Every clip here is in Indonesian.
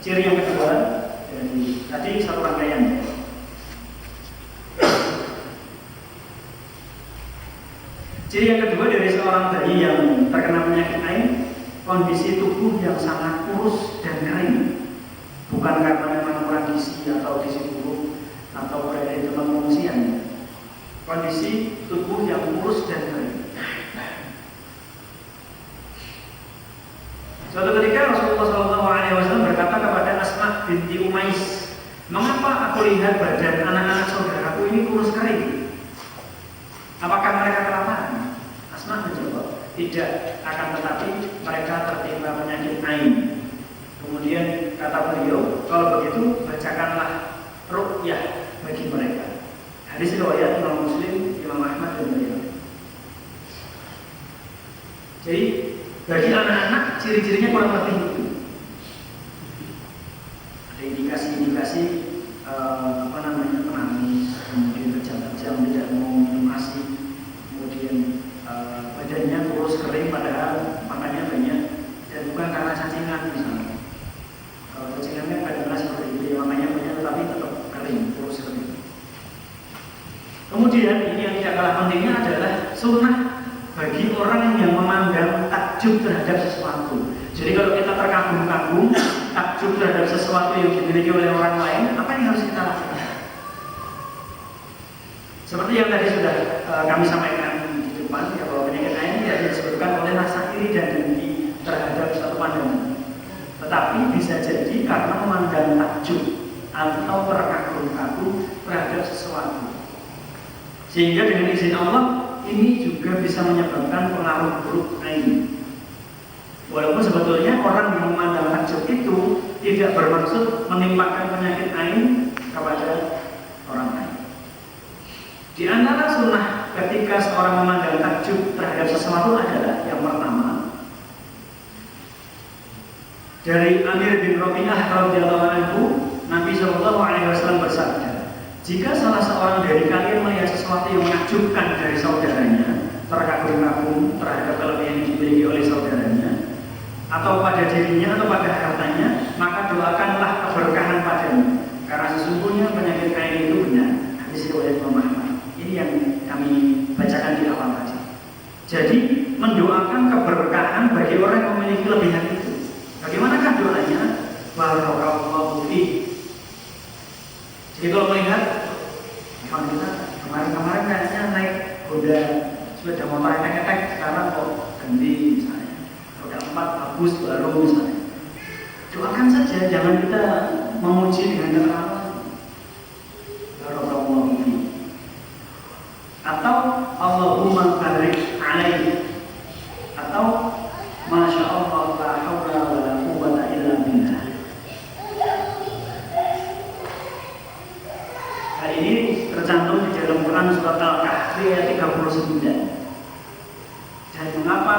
Ciri yang kedua dari tadi satu rangkaian. Ciri yang kedua dari seorang bayi yang terkena penyakit ain, kondisi tubuh yang sangat kurus dan kering. Bukan karena memang kurang gizi atau gizi buruk atau berada di tempat pengungsian. Kondisi tubuh yang kurus dan kering. Suatu ketika Rasulullah SAW berkata kepada Asma binti Umais, "Mengapa aku lihat badan anak-anak saudaraku ini kurus kering? Apakah mereka kelaparan?" Asma menjawab, "Tidak, akan tetapi mereka tertimpa penyakit ain." Kemudian kata beliau, "Kalau begitu bacakanlah ruqyah bagi mereka." Hadis riwayat Imam Muslim, Imam Ahmad dan beliau. Jadi bagi anak-anak ciri-cirinya kurang lebih itu. Ada indikasi-indikasi menangis, kemudian kejam-kejam tidak mau minum ASI, kemudian badannya kurus kering padahal makannya banyak dan bukan karena cacingan misalnya. Kalau cacingan kan kadang-kadang seperti itu, ya, makannya banyak tetapi tetap kering, kurus kering. Kemudian ini yang tidak kalah pentingnya adalah sunnah bagi orang yang memandang takjub terhadap sesuatu. Jadi kalau kita terkagum-kagum takjub terhadap sesuatu yang dimiliki oleh orang lain, apa yang harus kita lakukan? Seperti yang tadi sudah kami sampaikan di depan, ya, bahwa penyakit ain tidak disebabkan oleh rasa iri dan dengki terhadap suatu pandangan, tetapi bisa jadi karena memandang takjub atau terkagum-kagum terhadap sesuatu. Sehingga dengan izin Allah ini juga bisa menyebabkan pengaruh buruk ain. Walaupun sebetulnya orang yang memandang takjub itu tidak bermaksud menimpakan penyakit ain kepada orang lain. Di antara sunnah ketika seorang memandang takjub terhadap sesuatu adalah yang pertama, dari Amir bin Rabi'ah radhiyallahu anhu, Nabi SAW bersabda, "Jika salah seorang dari kalian melihat sesuatu yang menakjubkan dari saudaranya, terkagum-kagum terhadap kelebihan yang dimiliki oleh saudaranya, atau pada dirinya atau pada hartanya, maka doakanlah keberkahan padanya, karena sesungguhnya penyakit ain itu benar." Hadis riwayat Imam Ahmad. Ini yang kami bacakan di awal tadi. Jadi mendoakan keberkahan bagi orang yang memiliki kelebihan itu. Bagaimanakah doanya? Barakallahu fiik. Jadi kalau melihat kita kemarin kayaknya naik Honda sepeda motor etek-etek, sekarang kok ganti misalnya roda 4 bagus baru misalnya. Doakan saja, jangan kita memuji dengan terlalu. Barakallahu fiik. Atau Allahumma barik alaihi, atau Masya Allah la haula wa la quwwata illa billah. Hal ini tercantum di dalam Quran surat Al-Kahfi ayat 39. Dan mengapa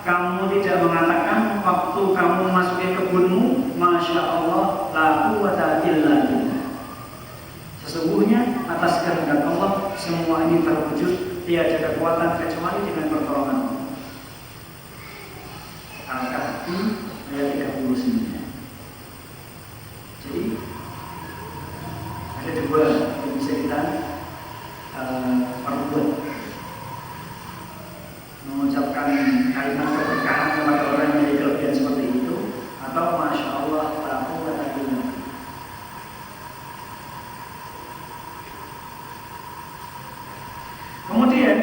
kamu tidak mengatakan waktu kamu memasuki kebunmu, Masya Allah la quwwata illa billah. Sesungguhnya atas kehendak Allah semua ini terwujud, tiada kekuatan kecuali dengan pertolongan Allah. Al-Kahfi ayat 39. Jadi ada dua yang bisa kita perbuat, mengucapkan kalimat keberkahan kepada orang yang memiliki kelebihan seperti itu, atau Masya Allah la quwwata illa billah. Kemudian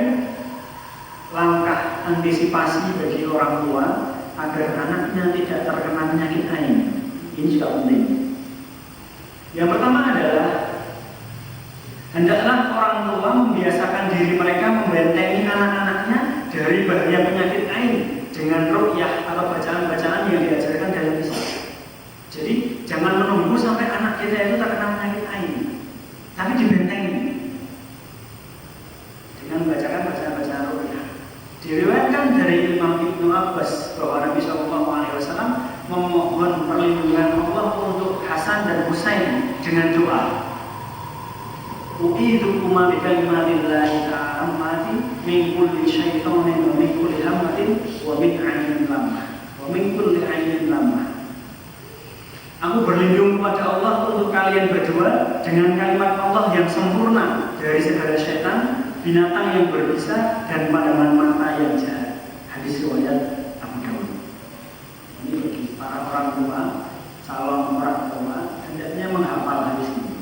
langkah antisipasi bagi orang tua agar anaknya tidak terkena penyakit ain, ini juga penting. Yang pertama adalah hendaklah orang tua membiasakan diri mereka membentengi anak-anaknya dari bahaya penyakit ain dengan ruqyah atau bacaan-bacaan yang diajarkan dalam Islam. Jadi jangan menunggu sampai anak kita itu terkena penyakit ain, tapi dibentengi dengan membacakan bacaan-bacaan ruqyah. Diriwayatkan dari Imam Ibnu Abbas bahwa Nabi SAW memohon perlindungan Allah untuk Hasan dan Husain dengan doa, "U'idukuma bi kalimatillahi ta'ammati min kulli syaitanin wa min kulli hammatin wa min 'ainin lamah wa min kulli 'ainin lamah." Aku berlindung kepada Allah untuk kalian berdua dengan kalimat Allah yang sempurna dari segala setan, binatang yang berbisa, dan pandangan mata yang jahat. Hadis riwayat Abu Dawud. Ini bagi para orang tua, calon orang tua, hendaknya menghafal hadis ini.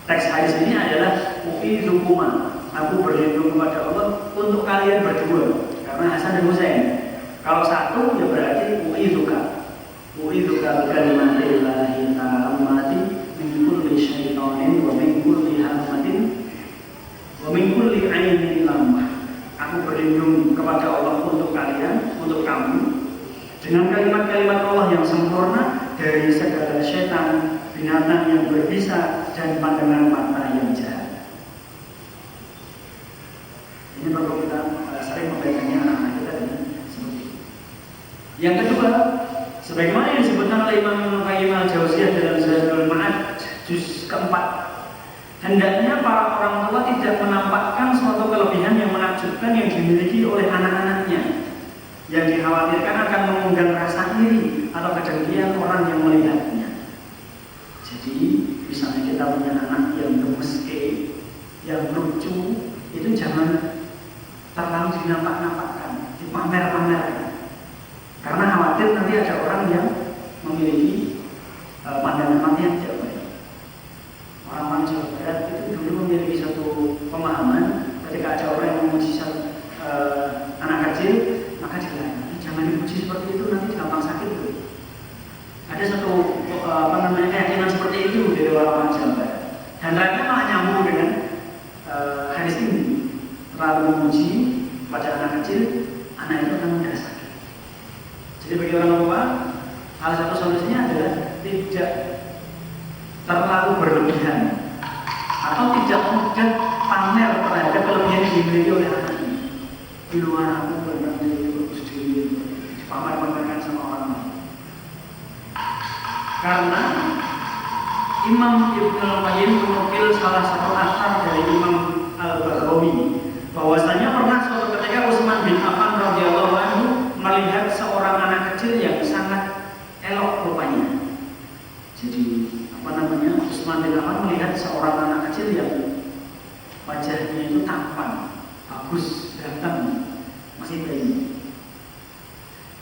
Teks hadis ini adalah u'idzukumaa. Aku berlindung kepada Allah untuk kalian berdua, karena Hasan dan Husain. Kalau satu ya berarti u'idzuka. U'idzuka bikalimatillahi tammati min kulli syaitonin wa min kulli hamatin wa min kulli ainin lamah. Aku berlindung kepada Allah untuk kalian, untuk kamu, dengan kalimat-kalimat Allah yang sempurna dari segala setan, binatang yang berbisa, dan pandangan mata yang jahat. Ini perlu kita sering membacanya anak-anak kita dengan seperti itu. Yang kedua, sebagaimana yang disebutkan oleh Imam Ibnu Qayyim al-Jauziyah dalam Zadul Ma'ad juz keempat, hendaknya para orang tua tidak menampakkan suatu kelebihan yang menakjubkan yang dimiliki oleh anak-anaknya, yang dikhawatirkan akan mengundang rasa iri atau kedengkian orang yang melihatnya. Jadi, misalnya kita punya anak yang gemeske, yang lucu, itu jangan terlalu dinampak-nampakkan, dipamer-pamerkan. Karena khawatir nanti ada orang yang memiliki pandangan mata yang tidak baik. Orang-orang Jawa Barat itu dulu memiliki satu pemahaman, ketika ada orang yang memuji anak kecil, maka dilarang, jangan dipuji seperti itu, nanti gampang sakit tuh. Ada satu keyakinan seperti itu dari orang-orang Jawa Barat. Dan mereka malah nyambung dengan hadis ini. Terlalu memuji pada anak kecil, anak itu akan mudah sakit. Jadi bagi orang tua, salah satu solusinya adalah tidak terlalu berlebihan atau tidak mudah pamer terhadap kelebihan yang dimiliki oleh anaknya. Di luar aku benar bagus diri, pamer-pamerkan sama orang lain. Karena Imam Ibnu Qayyim menukil salah satu asar dari Imam Al-Baghawi bahwasanya pernah suatu ketika Utsman bin Affan radhiyallahu anhu melihat seorang anak kecil yang sangat elok rupanya. Jadi Utsman bin Affan melihat seorang anak kecil yang wajahnya itu tampan, bagus, ganteng, masih bayi.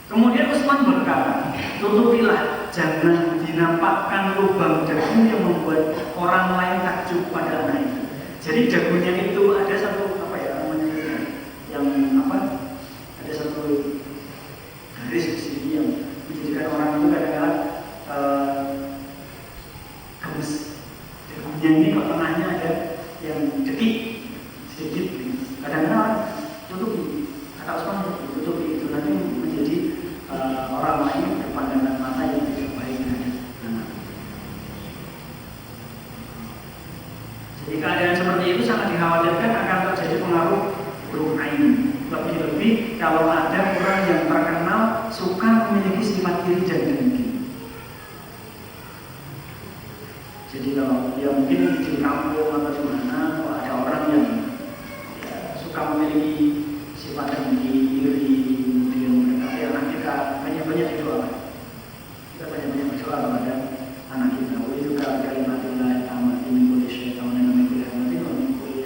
Kemudian Utsman berkata, tutupilah, jangan dinampakkan lubang dagu yang membuat orang lain takjub pada anak itu. Jadi dagunya itu ada satu ada satu garis di sini yang menjadikan orang itu kadang-kadang gemes. Dagunya ini kok tengahnya ada yang dekik sedikit. Kadang-kadang tutupi, kata Utsman tutupi itu nanti menjadi orang lain berpandangan mata yang tidak baik terhadap anak. Jadi keadaan seperti itu sangat dikhawatirkan akan terjadi pengaruh buruk ain. Lebih-lebih kalau ada orang yang terkenal suka memiliki sifat iri dan dengki. Jadi kalau ya mungkin di kampung atau di mana kalau ada orang yang suka memiliki sifat dengki, iri, kemudian mendekati anak kita, banyak-banyak berdoa. Kita banyak-banyak berdoa kepada anak kita. Itu juga kalimatullah tamat min kulli syaitonin wa min kulli hamatin wa min kulli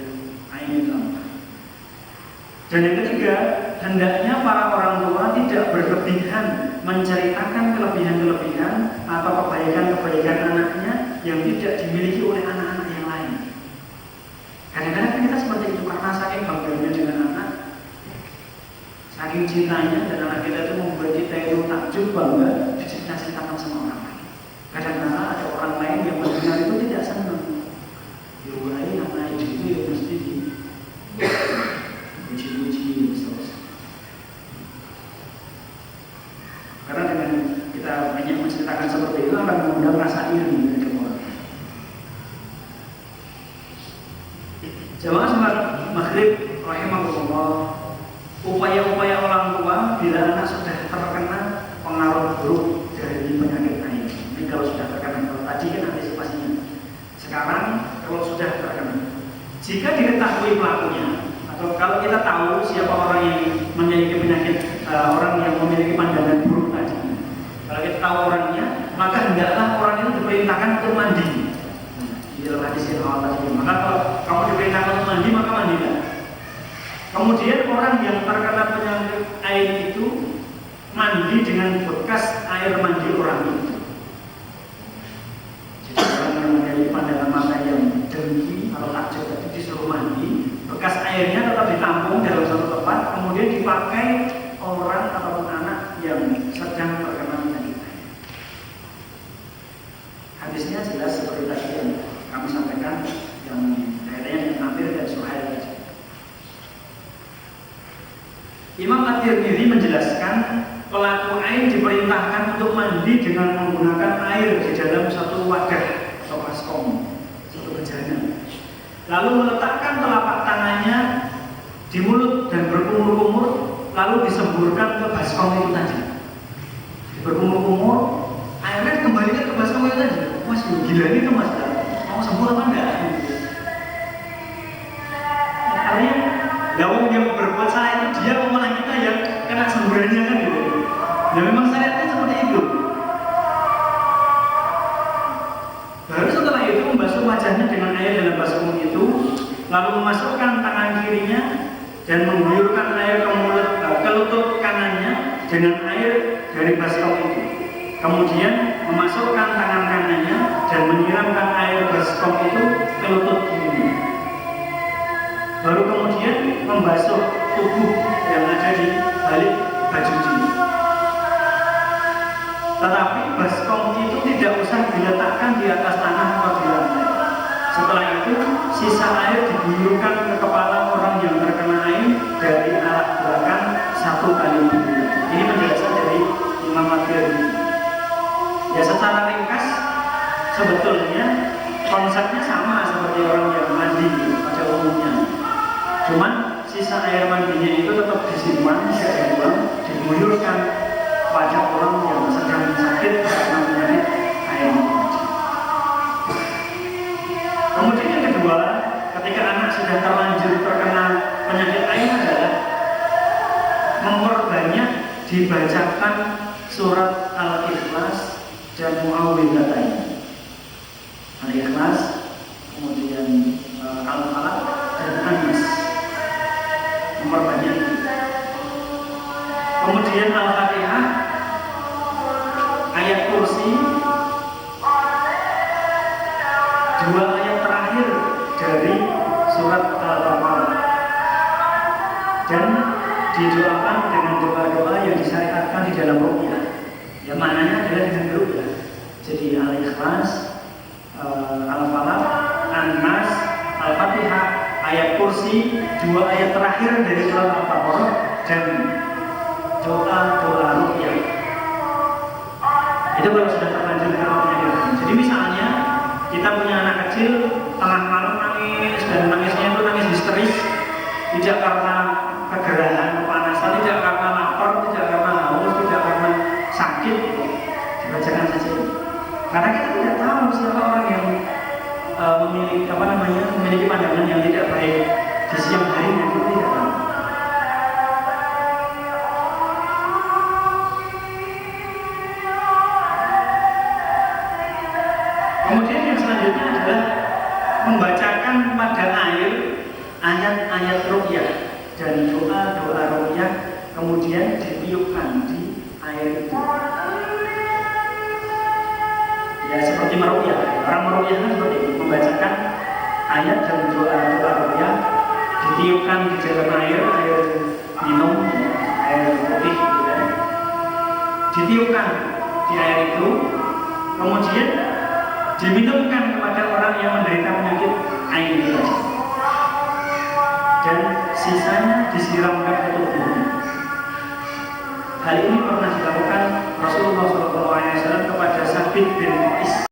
ainin lamah. Dan yang ketiga, hendaknya para orang tua tidak berlebihan menceritakan kelebihan-kelebihan atau kebaikan-kebaikan anaknya yang tidak dimiliki oleh anak-anak yang lain. Kadang-kadang kita seperti itu karena saking bangganya dengan anak, saking cintanya, dan anak kita itu membuat kita itu takjub bangga diceritakan sama orang lain. Kadang-kadang ada orang lain yang mendengar itu tidak senang. Yowai anak itu ya mesti dipuji-puji terus. Karena dengan kita banyak menceritakan seperti itu akan mengundang rasa iri dari orang. Jamaah salat maghrib rahimahullah, upaya-upaya orang tua bila anak sudah terkena pengaruh buruk dari penyakit ain. Ini kalau sudah terkena, kalau tadi kan antisipasinya. Sekarang kalau sudah terkena, jika diketahui pelakunya, atau kalau kita tahu siapa orang yang memiliki penyakit, orang yang memiliki pandangan buruk tadi, kalau kita tahu orangnya, maka hendaklah orang itu diperintahkan untuk mandi. Di dalam hadis yang awal tadi, maka kalau kamu diperintahkan untuk mandi, maka mandilah. Kemudian orang yang terkena penyakit air itu mandi dengan bekas air mandi orang itu. Jadi orang yang memiliki pandangan mata yang dengki atau takjub tadi disuruh mandi, bekas airnya tetap ditampung dalam satu tempat, kemudian dipakai orang atau anak yang sedang terkena penyakit air. Hadisnya jelas seperti tadi yang kami sampaikan, yang kaitannya dengan Amir dan Suhail tadi. Imam At-Tirmidzi menjelaskan pelaku ain diperintahkan untuk mandi dengan menggunakan air di dalam satu wadah atau baskom, satu bejana. Lalu meletakkan telapak tangannya di mulut dan berkumur-kumur, lalu disemburkan ke baskom itu tadi. Berkumur-kumur, airnya kembalikan ke baskom itu tadi. Mas, gila ini tuh mas, mau sembuh apa enggak? Artinya, lawan yang berbuat salah itu dia malah kita yang kena semburannya kan gitu. Ya memang syariatnya seperti itu. Baru setelah itu membasuh wajahnya dengan air dalam baskom itu, lalu memasukkan tangan kirinya dan mengguyurkan air ke lutut kanannya dengan air dari baskom itu. Kemudian memasukkan tangan kanannya dan menyiramkan air baskom itu ke lutut kirinya. Baru kemudian membasuh tubuh yang ada di balik baju ini. Tetapi baskom itu tidak usah diletakkan di atas tanah atau di lantai. Setelah itu, sisa air diguyurkan ke kepala orang yang terkena air dari arah belakang 1 kali guyur. Ini penjelasan dari Imam At-Tirmidzi. Ya secara ringkas, sebetulnya konsepnya sama seperti orang yang mandi pada umumnya. Cuman sisa air mandinya itu tetap disimpan, diguyurkan pada orang yang sedang sakit karena penyakit air. Kemudian yang kedua, ketika anak sudah terlanjur terkena penyakit air adalah memperbanyak dibacakan surat Al-Ikhlas dan Muawwidzatain. Al-Ikhlas, kemudian Al-Falaq dan An-Nas. Memperbanyak. Kemudian Al-Fatihah, ayat kursi, 2 ayat terakhir dari surat Al-Baqarah, dan didoakan dengan doa-doa yang disyariatkan di dalam ruqyah. Yang maknanya adalah dengan ruqyah. Jadi Al-Ikhlas, Al-Falaq, An-Nas, Al-Fatihah, ayat kursi, 2 ayat terakhir dari surat Al-Baqarah, dan doa-doa ruqyah. Itu kalau sudah terlanjur karena penyakit. Jadi misalnya kita punya anak kecil tengah malam nangis, dan nangisnya itu nangis histeris, tidak karena kegerahan, kepanasan, tidak karena lapar, tidak karena haus, tidak karena sakit, dibacakan saja. Karena kita tidak tahu siapa orang yang memiliki pandangan yang tidak baik di siang hari, itu tidak tahu. Kemudian yang selanjutnya adalah membacakan pada air ayat-ayat ruqyah dan doa-doa ruqyah, kemudian ditiupkan di air itu. Ya seperti meruqyah. Orang meruqyah kan seperti itu, membacakan ayat dan doa-doa ruqyah, ditiupkan di dalam air minum, air putih, ya. Ditiupkan di air itu, kemudian diminumkan kepada orang yang menderita penyakit air itu, dan sisanya disiramkan ke tubuhnya. Hal ini pernah dilakukan Rasulullah SAW kepada Sabit bin Qais.